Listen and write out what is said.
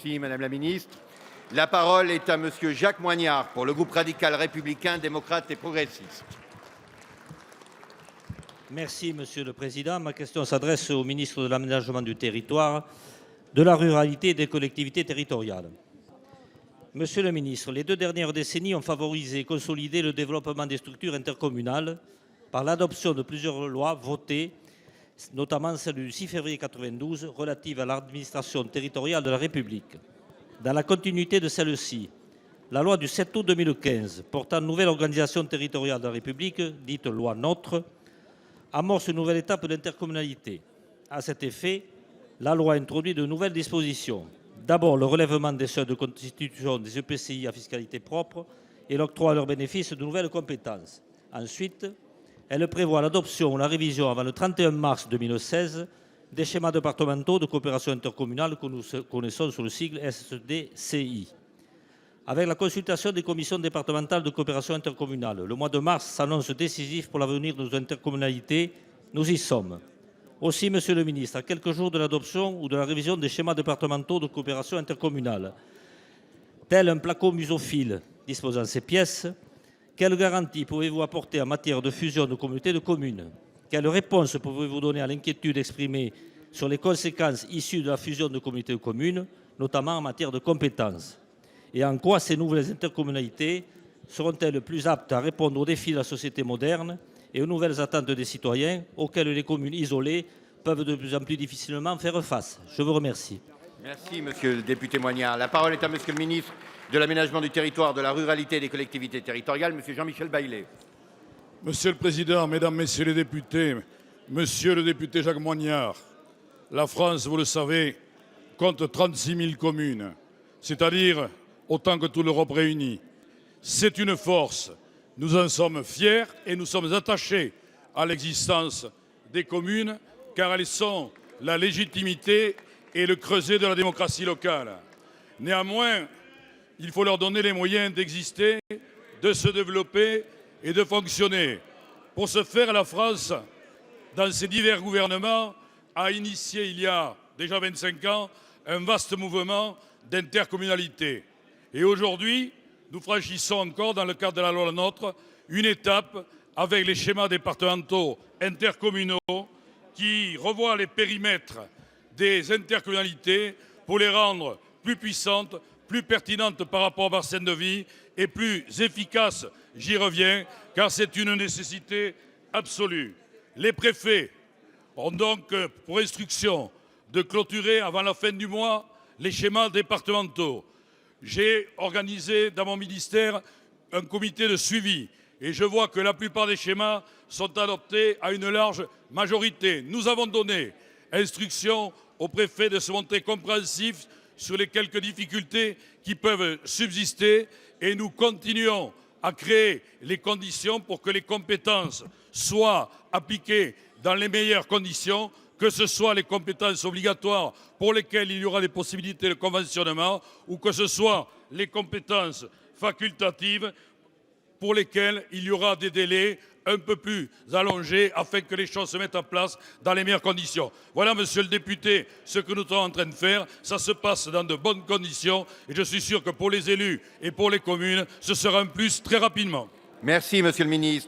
Merci, Madame la Ministre. La parole est à Monsieur Jacques Moignard pour le groupe radical républicain, démocrate et progressiste. Merci, Monsieur le Président. Ma question s'adresse au ministre de l'Aménagement du Territoire, de la Ruralité et des Collectivités territoriales. Monsieur le ministre, les 2 dernières décennies ont favorisé et consolidé le développement des structures intercommunales par l'adoption de plusieurs lois votées, notamment celle du 6 février 1992 relative à l'administration territoriale de la République. Dans la continuité de celle-ci, la loi du 7 août 2015 portant nouvelle organisation territoriale de la République, dite loi NOTRe, amorce une nouvelle étape d'intercommunalité. À cet effet, la loi introduit de nouvelles dispositions. D'abord, le relèvement des seuils de constitution des EPCI à fiscalité propre et l'octroi à leurs bénéfices de nouvelles compétences. Ensuite, elle prévoit l'adoption ou la révision avant le 31 mars 2016 des schémas départementaux de coopération intercommunale que nous connaissons sous le sigle SDCI. Avec la consultation des commissions départementales de coopération intercommunale, le mois de mars s'annonce décisif pour l'avenir de nos intercommunalités. Nous y sommes. Aussi, Monsieur le ministre, à quelques jours de l'adoption ou de la révision des schémas départementaux de coopération intercommunale, tel un placo musophile disposant ces pièces, quelles garanties pouvez-vous apporter en matière de fusion de communautés de communes? Quelle réponse pouvez-vous donner à l'inquiétude exprimée sur les conséquences issues de la fusion de communautés de communes, notamment en matière de compétences? Et en quoi ces nouvelles intercommunalités seront-elles plus aptes à répondre aux défis de la société moderne et aux nouvelles attentes des citoyens auxquelles les communes isolées peuvent de plus en plus difficilement faire face? Je vous remercie. Merci, Monsieur le député Moignard. La parole est à Monsieur le ministre de l'Aménagement du Territoire, de la Ruralité et des Collectivités territoriales, Monsieur Jean-Michel Baillet. Monsieur le Président, Mesdames, Messieurs les députés, Monsieur le député Jacques Moignard, la France, vous le savez, compte 36 000 communes, c'est-à-dire autant que toute l'Europe réunie. C'est une force. Nous en sommes fiers et nous sommes attachés à l'existence des communes car elles sont la légitimité et le creuset de la démocratie locale. Néanmoins, il faut leur donner les moyens d'exister, de se développer et de fonctionner. Pour ce faire, la France, dans ses divers gouvernements, a initié il y a déjà 25 ans un vaste mouvement d'intercommunalité. Et aujourd'hui, nous franchissons encore, dans le cadre de la loi NOTRe, une étape avec les schémas départementaux intercommunaux qui revoient les périmètres des intercommunalités pour les rendre plus puissantes, plus pertinentes par rapport aux bassins de vie et plus efficaces, j'y reviens, car c'est une nécessité absolue. Les préfets ont donc pour instruction de clôturer avant la fin du mois les schémas départementaux. J'ai organisé dans mon ministère un comité de suivi et je vois que la plupart des schémas sont adoptés à une large majorité. Nous avons donné instruction aux préfets de se montrer compréhensifs sur les quelques difficultés qui peuvent subsister et nous continuons à créer les conditions pour que les compétences soient appliquées dans les meilleures conditions, que ce soit les compétences obligatoires pour lesquelles il y aura des possibilités de conventionnement ou que ce soit les compétences facultatives pour lesquelles il y aura des délais un peu plus allongés afin que les choses se mettent en place dans les meilleures conditions. Voilà, monsieur le député, ce que nous sommes en train de faire. Ça se passe dans de bonnes conditions et je suis sûr que pour les élus et pour les communes, ce sera un plus très rapidement. Merci, Monsieur le ministre.